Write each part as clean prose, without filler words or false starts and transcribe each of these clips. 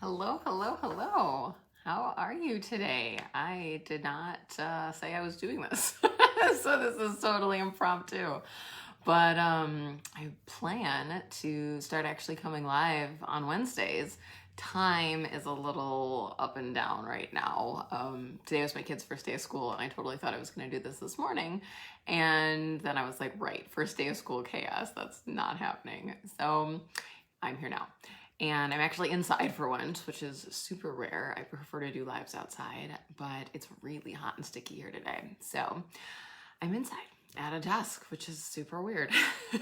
Hello, hello, hello. How are you today? I did not say I was doing this. So this is totally impromptu. But I plan to start actually coming live on Wednesdays. Time is a little up and down right now. Today was my kid's first day of school, and I totally thought I was going to do this morning. And then I was like, right, first day of school chaos. That's not happening. So I'm here now. And I'm actually inside for once, which is super rare. I prefer to do lives outside, but it's really hot and sticky here today. So I'm inside at a desk, which is super weird.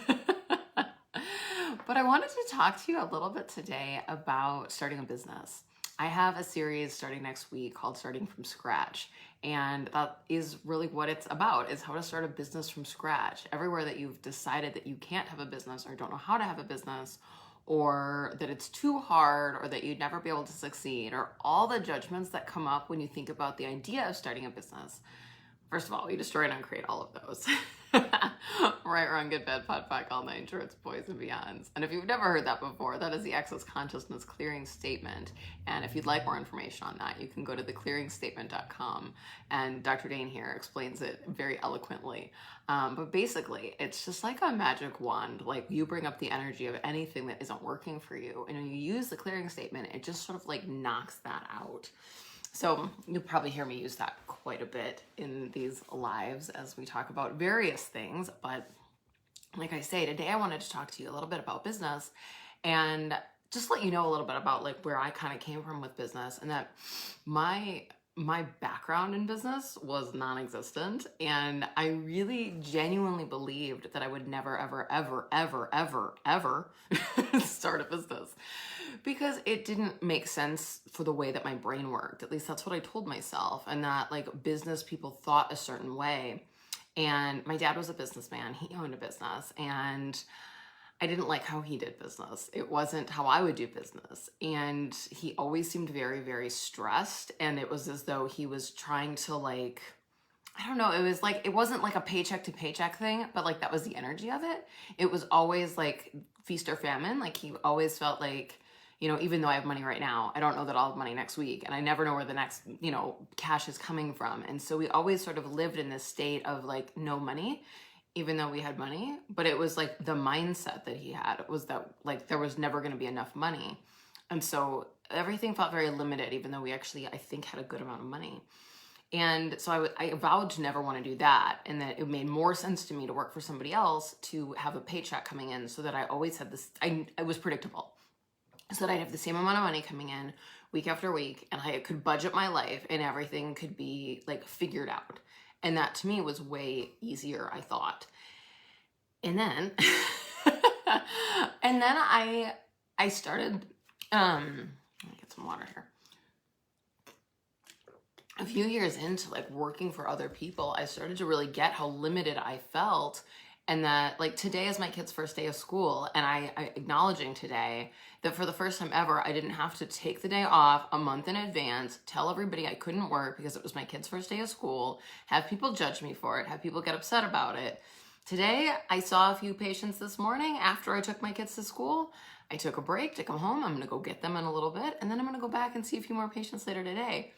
But I wanted to talk to you a little bit today about starting a business. I have a series starting next week called Starting from Scratch. And that is really what it's about, is how to start a business from scratch. Everywhere that you've decided that you can't have a business or don't know how to have a business, or that it's too hard, or that you'd never be able to succeed, or all the judgments that come up when you think about the idea of starting a business. First of all, we destroy and uncreate all of those. Right, wrong, good, bad, pot, pock, all nine shorts, boys, and beyonds. And if you've never heard that before, that is the Access Consciousness Clearing Statement. And if you'd like more information on that, you can go to theclearingstatement.com. And Dr. Dane here explains it very eloquently. But basically, it's just like a magic wand. Like, you bring up the energy of anything that isn't working for you, and when you use the clearing statement, it just sort of like knocks that out. So you'll probably hear me use that quite a bit in these lives as we talk about various things. But like I say, today I wanted to talk to you a little bit about business and just let you know a little bit about like where I kind of came from with business, and that my background in business was non-existent, and I really genuinely believed that I would never ever start a business, because it didn't make sense for the way that my brain worked. At least that's what I told myself, and that like business people thought a certain way. And my dad was a businessman. He owned a business, and I didn't like how he did business. It wasn't how I would do business. And he always seemed very, very stressed. And it was as though he was trying to like, I don't know, it was like, it wasn't like a paycheck to paycheck thing, but like that was the energy of it. It was always like feast or famine. Like he always felt like, even though I have money right now, I don't know that I'll have money next week. And I never know where the next, cash is coming from. And so we always sort of lived in this state of like no money, even though we had money. But it was like the mindset that he had was that like there was never going to be enough money. And so everything felt very limited, even though we actually, I think, had a good amount of money. And so I vowed to never want to do that, and that it made more sense to me to work for somebody else, to have a paycheck coming in, so that I always had this, I was predictable, so that I'd have the same amount of money coming in week after week, and I could budget my life, and everything could be like figured out. And that to me was way easier, I thought. And then, I started, let me get some water here. A few years into like working for other people, I started to really get how limited I felt. And that like today is my kid's first day of school, and I acknowledging today that for the first time ever, I didn't have to take the day off a month in advance, tell everybody I couldn't work because it was my kid's first day of school, have people judge me for it, have people get upset about it. Today, I saw a few patients this morning after I took my kids to school. I took a break to come home. I'm going to go get them in a little bit, and then I'm going to go back and see a few more patients later today.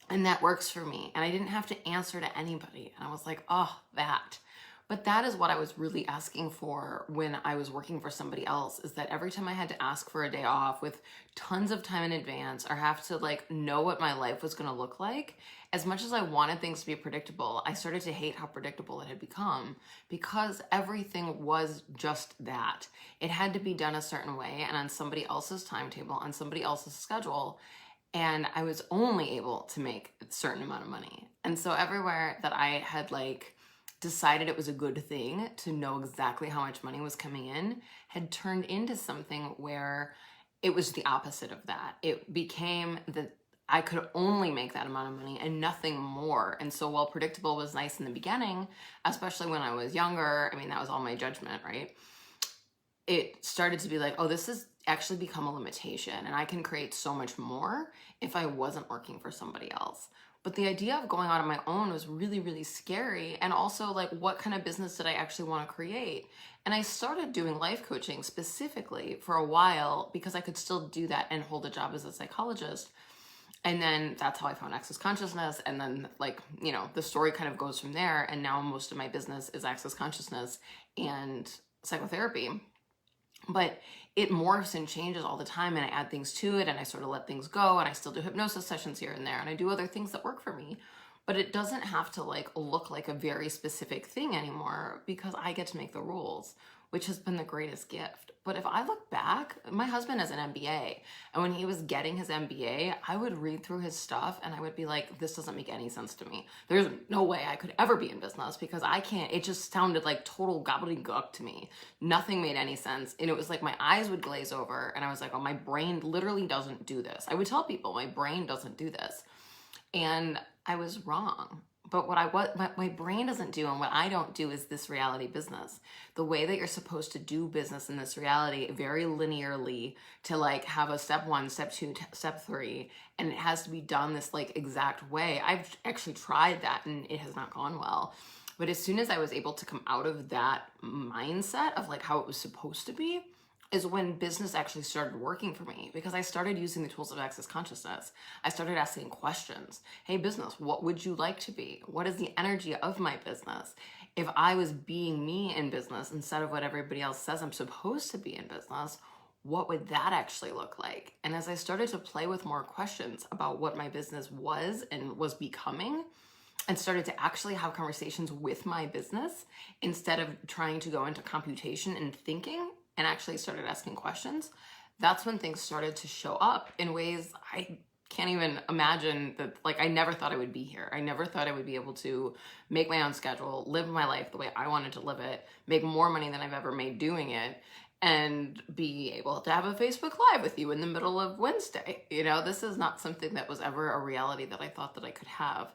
And that works for me. And I didn't have to answer to anybody. And I was like, oh, that. But that is what I was really asking for when I was working for somebody else, is that every time I had to ask for a day off with tons of time in advance, or have to like know what my life was going to look like, as much as I wanted things to be predictable, I started to hate how predictable it had become, because everything was just that. It had to be done a certain way and on somebody else's timetable, on somebody else's schedule. And I was only able to make a certain amount of money. And so everywhere that I had like decided it was a good thing to know exactly how much money was coming in, had turned into something where it was the opposite of that. It became that I could only make that amount of money and nothing more. And so while predictable was nice in the beginning, especially when I was younger, I mean, that was all my judgment, right? It started to be like, oh, this has actually become a limitation, and I can create so much more if I wasn't working for somebody else. But the idea of going out on my own was really, really scary. And also, like, what kind of business did I actually want to create? And I started doing life coaching specifically for a while because I could still do that and hold a job as a psychologist. And then that's how I found Access Consciousness. And then, like, the story kind of goes from there. And now most of my business is Access Consciousness and psychotherapy. But it morphs and changes all the time, and I add things to it, and I sort of let things go, and I still do hypnosis sessions here and there, and I do other things that work for me. But it doesn't have to like look like a very specific thing anymore because I get to make the rules, which has been the greatest gift. But if I look back, my husband has an MBA, and when he was getting his MBA, I would read through his stuff and I would be like, this doesn't make any sense to me. There's no way I could ever be in business because I can't. It just sounded like total gobbledygook to me. Nothing made any sense. And it was like my eyes would glaze over and I was like, oh, my brain literally doesn't do this. I would tell people my brain doesn't do this. And I was wrong. But what my brain doesn't do and what I don't do is this reality business. The way that you're supposed to do business in this reality very linearly to like have a step 1, step 2, step 3, and it has to be done this like exact way. I've actually tried that and it has not gone well. But as soon as I was able to come out of that mindset of like how it was supposed to be, is when business actually started working for me because I started using the tools of Access Consciousness. I started asking questions. Hey, business, what would you like to be? What is the energy of my business? If I was being me in business instead of what everybody else says I'm supposed to be in business, what would that actually look like? And as I started to play with more questions about what my business was and was becoming, and started to actually have conversations with my business instead of trying to go into computation and thinking, and actually started asking questions, that's when things started to show up in ways I can't even imagine. That like I never thought I would be here. I never thought I would be able to make my own schedule, live my life the way I wanted to live it, make more money than I've ever made doing it, and be able to have a Facebook Live with you in the middle of Wednesday. This is not something that was ever a reality that I thought that I could have.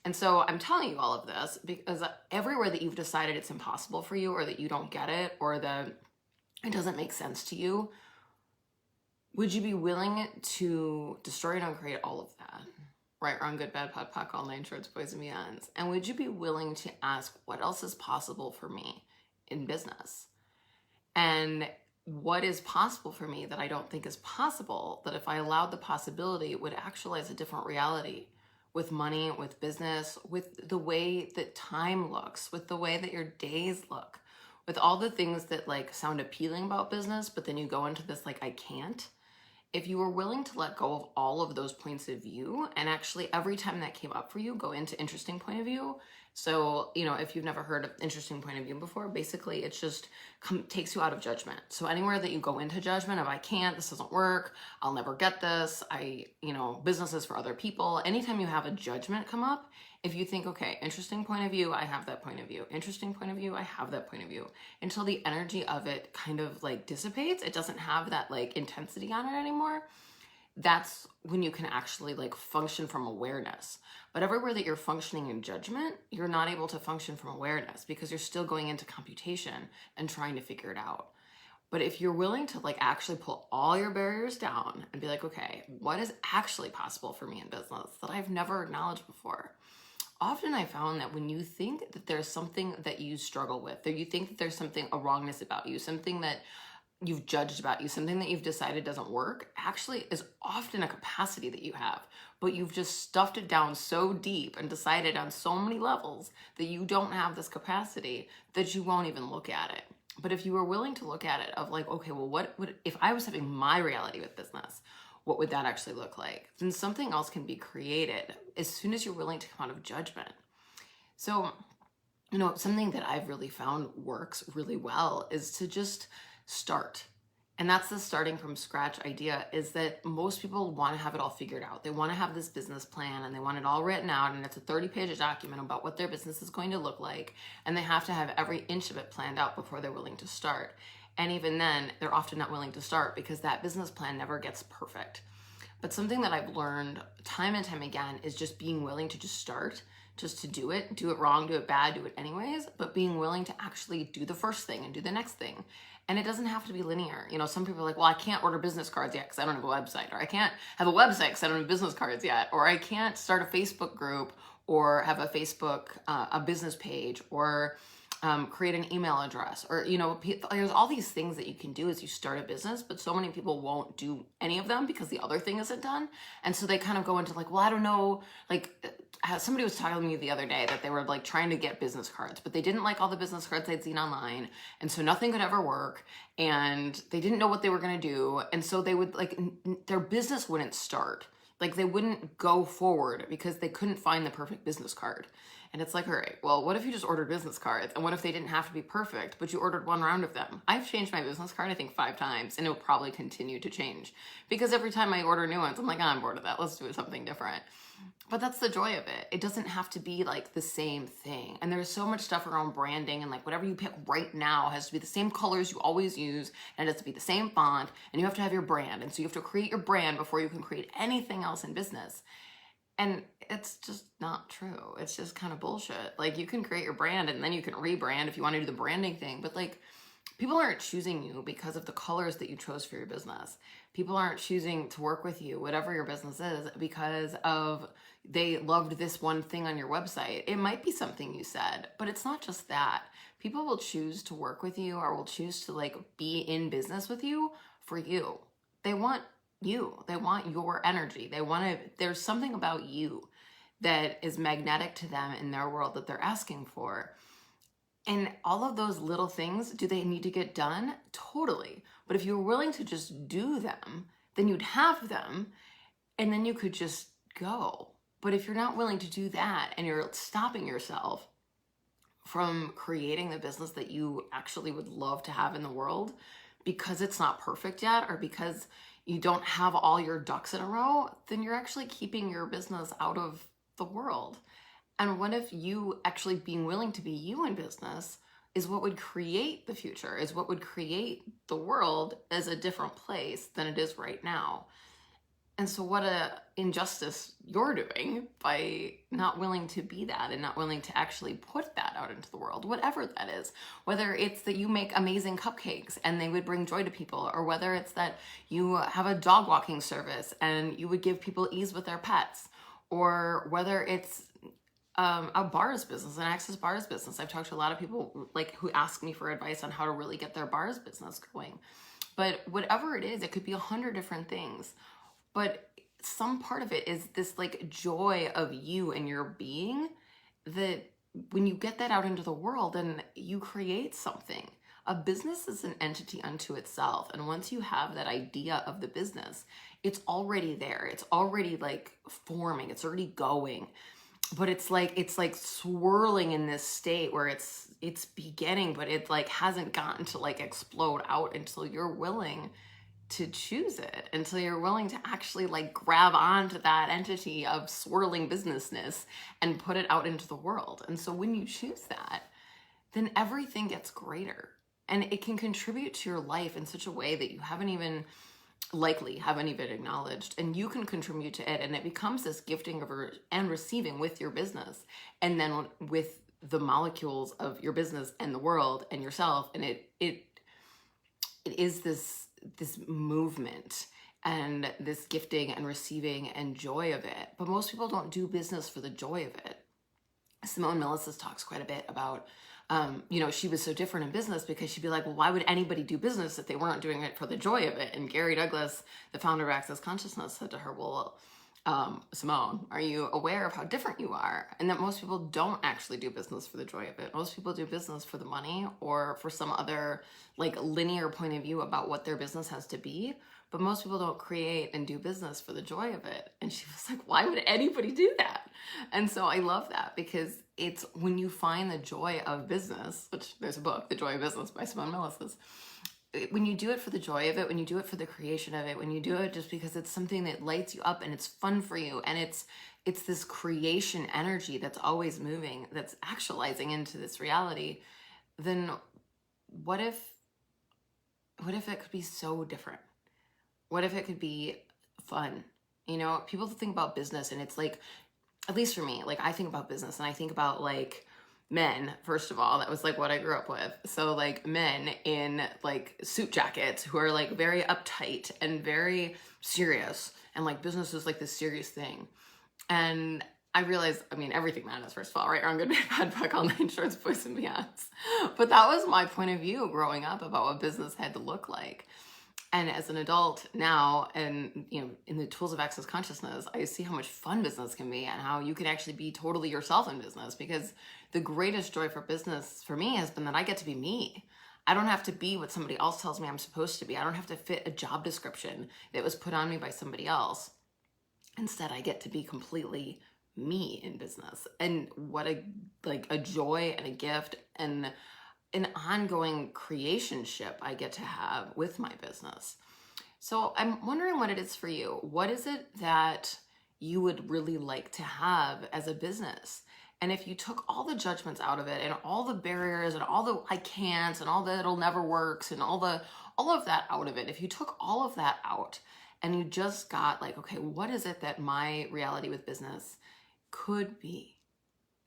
And so I'm telling you all of this because everywhere that you've decided it's impossible for you or that you don't get it or that it doesn't make sense to you, would you be willing to destroy and uncreate all of that? Right, wrong, good, bad, pot, pock, all 9 shorts, boys and beyonds. And would you be willing to ask what else is possible for me in business? And what is possible for me that I don't think is possible, that if I allowed the possibility, would actualize a different reality with money, with business, with the way that time looks, with the way that your days look, with all the things that like sound appealing about business, but then you go into this like, I can't. If you were willing to let go of all of those points of view and actually every time that came up for you, go into interesting point of view. So, if you've never heard of interesting point of view before, basically it's just takes you out of judgment. So anywhere that you go into judgment of I can't, this doesn't work, I'll never get this, business is for other people. Anytime you have a judgment come up, if you think, okay, interesting point of view, I have that point of view. Interesting point of view, I have that point of view. Until the energy of it kind of like dissipates, it doesn't have that like intensity on it anymore. That's when you can actually like function from awareness. But everywhere that you're functioning in judgment, you're not able to function from awareness because you're still going into computation and trying to figure it out. But if you're willing to like actually pull all your barriers down and be like, okay, what is actually possible for me in business that I've never acknowledged before? Often I found that when you think that there's something that you struggle with, or you think that there's something, a wrongness about you, something that you've judged about you, something that you've decided doesn't work, actually is often a capacity that you have, but you've just stuffed it down so deep and decided on so many levels that you don't have this capacity that you won't even look at it. But if you were willing to look at it of like, okay, well, what would, if I was having my reality with business, what would that actually look like? Then something else can be created as soon as you're willing to come out of judgment. So, something that I've really found works really well is to just start. And that's the starting from scratch idea, is that most people want to have it all figured out. They want to have this business plan and they want it all written out, and it's a 30-page document about what their business is going to look like. And they have to have every inch of it planned out before they're willing to start. And even then, they're often not willing to start because that business plan never gets perfect. But something that I've learned time and time again is just being willing to just start, just to do it wrong, do it bad, do it anyways, but being willing to actually do the first thing and do the next thing. And it doesn't have to be linear. You know, some people are like, well, I can't order business cards yet because I don't have a website, or I can't have a website because I don't have business cards yet, or I can't start a Facebook group or have a Facebook, a business page, or create an email address, or, you know, there's all these things that you can do as you start a business, but so many people won't do any of them because the other thing isn't done. And so they kind of go into like, well, I don't know, like somebody was telling me the other day that they were like trying to get business cards, but they didn't like all the business cards they'd seen online. And so nothing could ever work. And they didn't know what they were going to do. And so they would like, their business wouldn't start. Like they wouldn't go forward because they couldn't find the perfect business card. And it's like, all right, well, what if you just ordered business cards? And what if they didn't have to be perfect, but you ordered one round of them? I've changed my business card, I think 5 times, and it will probably continue to change. Because every time I order new ones, I'm like, oh, I'm bored of that. Let's do something different. But that's the joy of it. It doesn't have to be like the same thing. And there's so much stuff around branding, and like whatever you pick right now has to be the same colors you always use, and it has to be the same font, and you have to have your brand. And so you have to create your brand before you can create anything else in business. And it's just not true. It's just kind of bullshit. Like you can create your brand and then you can rebrand if you want to do the branding thing. But like people aren't choosing you because of the colors that you chose for your business. People aren't choosing to work with you, whatever your business is, because of they loved this one thing on your website. It might be something you said, but it's not just that. People will choose to work with you or will choose to like be in business with you for you. They want you. They want your energy. There's something about you that is magnetic to them in their world that they're asking for. And all of those little things, do they need to get done? Totally. But if you're willing to just do them, then you'd have them and then you could just go. But if you're not willing to do that and you're stopping yourself from creating the business that you actually would love to have in the world because it's not perfect yet, or because you don't have all your ducks in a row, then you're actually keeping your business out of the world. And what if you actually being willing to be you in business is what would create the future, is what would create the world as a different place than it is right now? And so what a injustice you're doing by not willing to be that and not willing to actually put that out into the world, whatever that is. Whether it's that you make amazing cupcakes and they would bring joy to people, or whether it's that you have a dog walking service and you would give people ease with their pets, or whether it's a bars business, an access bars business. I've talked to a lot of people like who ask me for advice on how to really get their bars business going. But whatever it is, it could be 100 different things. But some part of it is this like joy of you and your being, that when you get that out into the world, then you create something. A business is an entity unto itself. And once you have that idea of the business, it's already there. It's already like forming. It's already going. But it's like swirling in this state where it's beginning, but it like hasn't gotten to like explode out until you're willing to choose it, until you're willing to actually like grab onto that entity of swirling businessness and put it out into the world. And so when you choose that, then everything gets greater, and it can contribute to your life in such a way that you haven't even acknowledged, and you can contribute to it, and it becomes this gifting of and receiving with your business, and then with the molecules of your business and the world and yourself. And it is this movement and this gifting and receiving and joy of it. But most people don't do business for the joy of it. Simone Milasas talks quite a bit about, she was so different in business because she'd be like, well, why would anybody do business if they weren't doing it for the joy of it? And Gary Douglas, the founder of Access Consciousness, said to her, well, Simone, are you aware of how different you are? And that most people don't actually do business for the joy of it. Most people do business for the money or for some other like linear point of view about what their business has to be. But most people don't create and do business for the joy of it. And she was like, why would anybody do that? And so I love that, because it's when you find the joy of business, which there's a book, The Joy of Business by Simone Milasas. When you do it for the joy of it, when you do it for the creation of it, when you do it just because it's something that lights you up and it's fun for you, and it's this creation energy that's always moving, that's actualizing into this reality, then what if it could be so different? What if it could be fun? People think about business and it's like, at least for me, like I think about business and I think about like men, first of all. That was like what I grew up with. So like men in like suit jackets who are like very uptight and very serious, and like business is like this serious thing. And I realized, I mean, everything matters, first of all, right? Wrong, good, bad, fuck, online shorts, boys, and beyonds. But that was my point of view growing up about what business had to look like. And as an adult now, and you know, in the tools of access consciousness, I see how much fun business can be and how you can actually be totally yourself in business. Because the greatest joy for business for me has been that I get to be me. I don't have to be what somebody else tells me I'm supposed to be. I don't have to fit a job description that was put on me by somebody else. Instead, I get to be completely me in business. And what a joy and a gift and an ongoing creationship I get to have with my business. So I'm wondering what it is for you. What is it that you would really like to have as a business? And if you took all the judgments out of it and all the barriers and all the I can'ts and all the it'll never works and all of that out of it, if you took all of that out and you just got like, okay, what is it that my reality with business could be?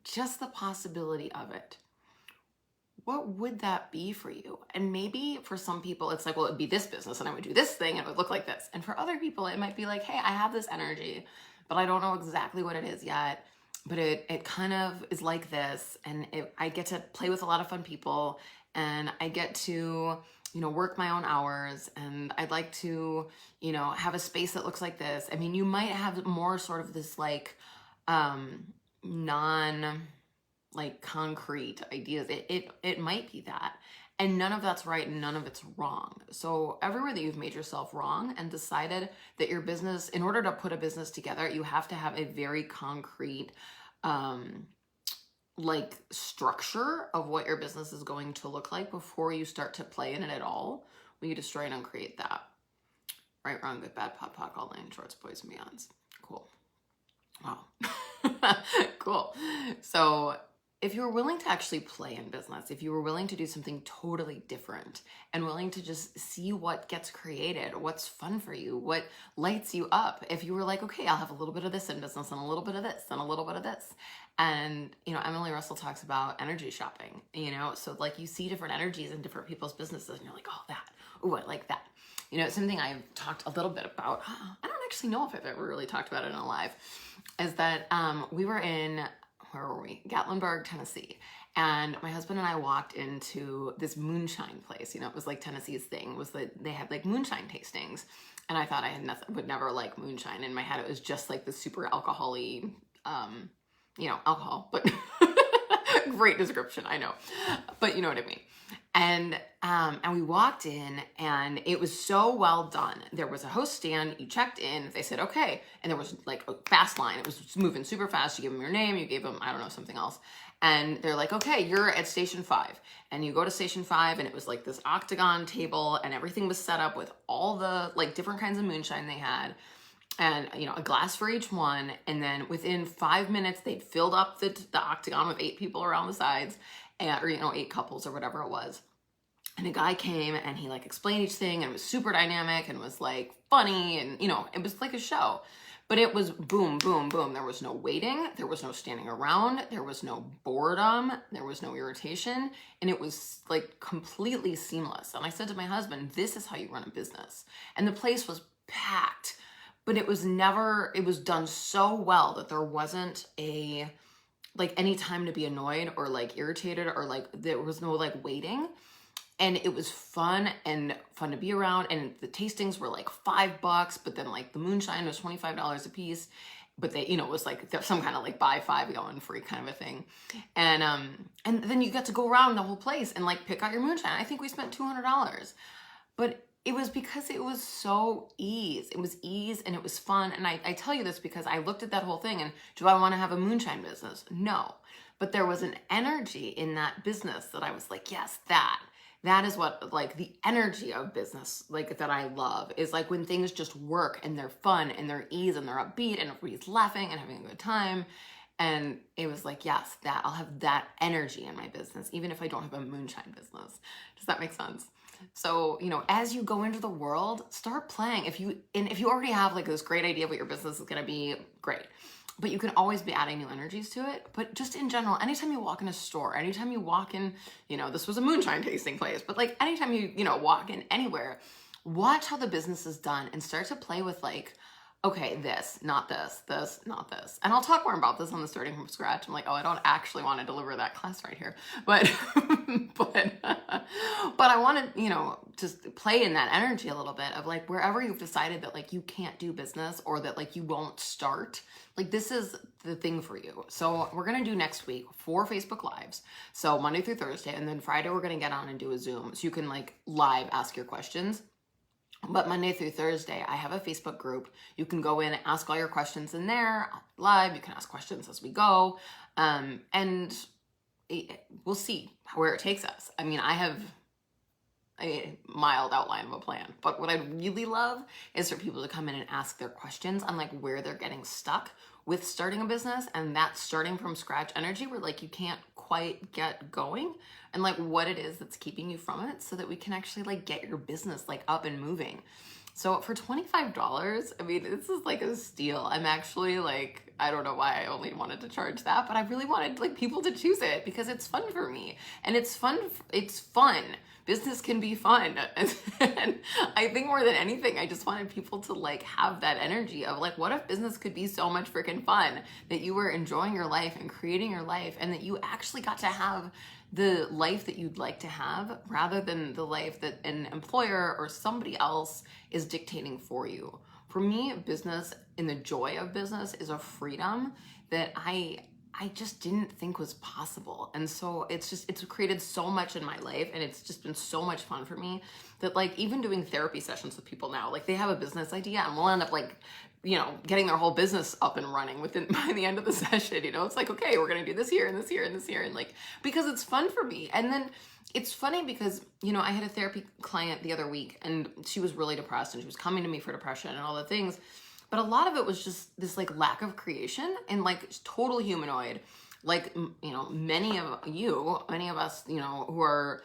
Just the possibility of it. What would that be for you? And maybe for some people, it's like, well, it'd be this business and I would do this thing and it would look like this. And for other people, it might be like, hey, I have this energy, but I don't know exactly what it is yet. But it kind of is like this. And I get to play with a lot of fun people, and I get to, you know, work my own hours, and I'd like to, you know, have a space that looks like this. I mean, you might have more sort of this like non like concrete ideas. It might be that. And none of that's right and none of it's wrong. So everywhere that you've made yourself wrong and decided that your business, in order to put a business together, you have to have a very concrete like structure of what your business is going to look like before you start to play in it at all. Will you destroy and uncreate that? Right, wrong, good, bad, pop, poc, all lane, shorts, boys, and beyonds. Cool. Wow. Cool. So if you were willing to actually play in business, if you were willing to do something totally different and willing to just see what gets created, what's fun for you, what lights you up, if you were like, okay, I'll have a little bit of this in business and a little bit of this and a little bit of this. And, you know, Emily Russell talks about energy shopping, you know, so like you see different energies in different people's businesses and you're like, oh, that, oh, I like that. You know, something I've talked a little bit about, I don't actually know if I've ever really talked about it in a live, is that we were in, where were we? Gatlinburg, Tennessee. And my husband and I walked into this moonshine place. You know, it was like Tennessee's thing, was that they had like moonshine tastings. And I thought I had would never like moonshine. In my head, it was just like the super alcohol-y, you know, alcohol, but great description, I know. But you know what I mean. And we walked in and it was so well done. There was a host stand, you checked in, they said, okay. And there was like a fast line. It was moving super fast. You gave them your name, you gave them, I don't know, something else. And they're like, okay, you're at station 5. And you go to station 5 and it was like this octagon table and everything was set up with all the like different kinds of moonshine they had. And, you know, a glass for each one. And then within 5 minutes, they'd filled up the octagon with 8 people around the sides, and, or, you know, 8 couples or whatever it was. And a guy came and he like explained each thing and it was super dynamic and was like funny. And, you know, it was like a show, but it was boom, boom, boom. There was no waiting. There was no standing around. There was no boredom. There was no irritation. And it was like completely seamless. And I said to my husband, this is how you run a business. And the place was packed. But it was done so well that there wasn't any time to be annoyed or like irritated or like there was no like waiting. And it was fun to be around. And the tastings were like $5, but then like the moonshine was $25 a piece. But they, you know, it was like some kind of like buy 5, go one free kind of a thing. And then you got to go around the whole place and like pick out your moonshine. I think we spent $200. But it was because it was so ease. It was ease and it was fun. And I tell you this because I looked at that whole thing and do I want to have a moonshine business? No. But there was an energy in that business that I was like, yes, that is what, like, the energy of business, like, that I love is like when things just work and they're fun and they're ease and they're upbeat and everybody's laughing and having a good time. And it was like, yes, I'll have that energy in my business, even if I don't have a moonshine business. Does that make sense? So, you know, as you go into the world, start playing. If you already have like this great idea of what your business is going to be, great. but you can always be adding new energies to it. But just in general, anytime you walk in a store, anytime you walk in, this was a moonshine tasting place, but like anytime you, walk in anywhere, watch how the business is done and start to play with like, okay, this, not this, this, not this. And I'll talk more about this on the Starting From Scratch. I'm like, oh, I don't actually want to deliver that class right here. But but I want to, just play in that energy a little bit of like, wherever you've decided that like you can't do business or that like you won't start, like this is the thing for you. So we're going to do next week 4 Facebook Lives. So Monday through Thursday. And then Friday, we're going to get on and do a Zoom. So you can like live ask your questions. But Monday through Thursday, I have a Facebook group. You can go in and ask all your questions in there live. You can ask questions as we go. And we'll see where it takes us. I mean, I have a mild outline of a plan, but what I really love is for people to come in and ask their questions on like where they're getting stuck with starting a business, and that starting from scratch energy where like you can't quite get going, and like what it is that's keeping you from it, so that we can actually like get your business like up and moving. So for $25, I mean, this is like a steal. I'm actually like, I don't know why I only wanted to charge that, but I really wanted like people to choose it because it's fun for me, and it's fun. Business can be fun. And I think more than anything, I just wanted people to like have that energy of like, what if business could be so much freaking fun, that you were enjoying your life and creating your life, and that you actually got to have the life that you'd like to have, rather than the life that an employer or somebody else is dictating for you. For me, business and the joy of business is a freedom that I just didn't think was possible. And so it's created so much in my life, and it's just been so much fun for me that like even doing therapy sessions with people now, like they have a business idea and we'll end up like, getting their whole business up and running by the end of the session. It's like, okay, we're going to do this here and this here and this here. And like, because it's fun for me. And then it's funny because, I had a therapy client the other week, and she was really depressed, and she was coming to me for depression and all the things. But a lot of it was just this like lack of creation and like total humanoid. Like, many of us, who are,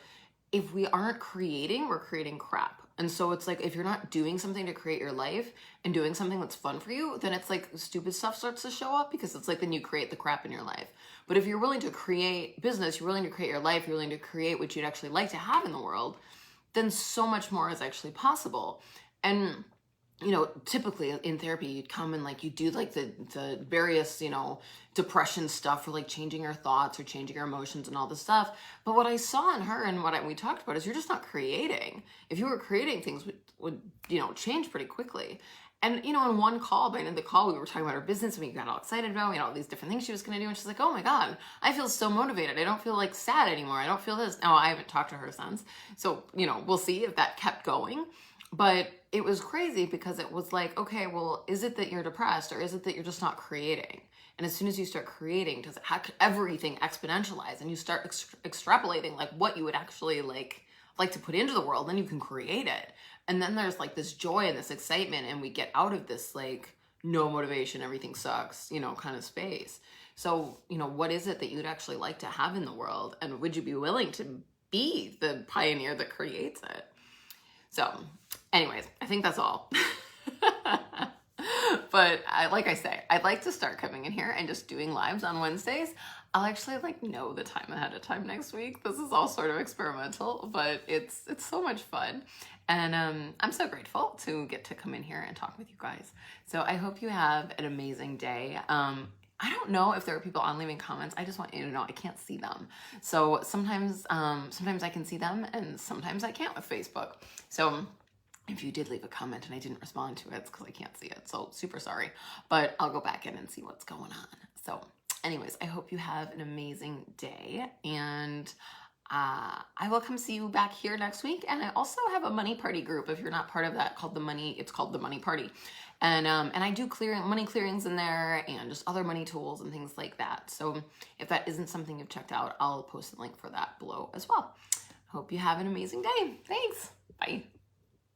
if we aren't creating, we're creating crap. And so it's like, if you're not doing something to create your life and doing something that's fun for you, then it's like stupid stuff starts to show up, because it's like, then you create the crap in your life. But if you're willing to create business, you're willing to create your life, you're willing to create what you'd actually like to have in the world, then so much more is actually possible. And typically in therapy, you'd come and like you do like the various, depression stuff, or like changing your thoughts or changing your emotions and all this stuff. But what I saw in her and what we talked about is you're just not creating. If you were creating, things would change pretty quickly. And, in one call, by the end of the call, we were talking about her business, and we got all excited about, all these different things she was going to do. And she's like, oh my God, I feel so motivated. I don't feel like sad anymore. I don't feel this. Now, I haven't talked to her since. So, we'll see if that kept going. But it was crazy because it was like, okay, well, is it that you're depressed, or is it that you're just not creating? And as soon as you start creating, does everything exponentialize, and you start extrapolating like what you would actually like to put into the world, then you can create it. And then there's like this joy and this excitement, and we get out of this like no motivation, everything sucks, kind of space. So, what is it that you'd actually like to have in the world? And would you be willing to be the pioneer that creates it? So anyways, I think that's all. But like I say, I'd like to start coming in here and just doing lives on Wednesdays. I'll actually know the time ahead of time next week. This is all sort of experimental, but it's so much fun. And I'm so grateful to get to come in here and talk with you guys. So I hope you have an amazing day. I don't know if there are people on leaving comments. I just want you to know I can't see them. So sometimes I can see them, and sometimes I can't with Facebook. So if you did leave a comment and I didn't respond to it, it's because I can't see it. So super sorry, but I'll go back in and see what's going on. So anyways, I hope you have an amazing day, and I will come see you back here next week. And I also have a money party group, if you're not part of that, it's called the Money Party. And I do money clearings in there, and just other money tools and things like that. So if that isn't something you've checked out, I'll post a link for that below as well. Hope you have an amazing day. Thanks. Bye.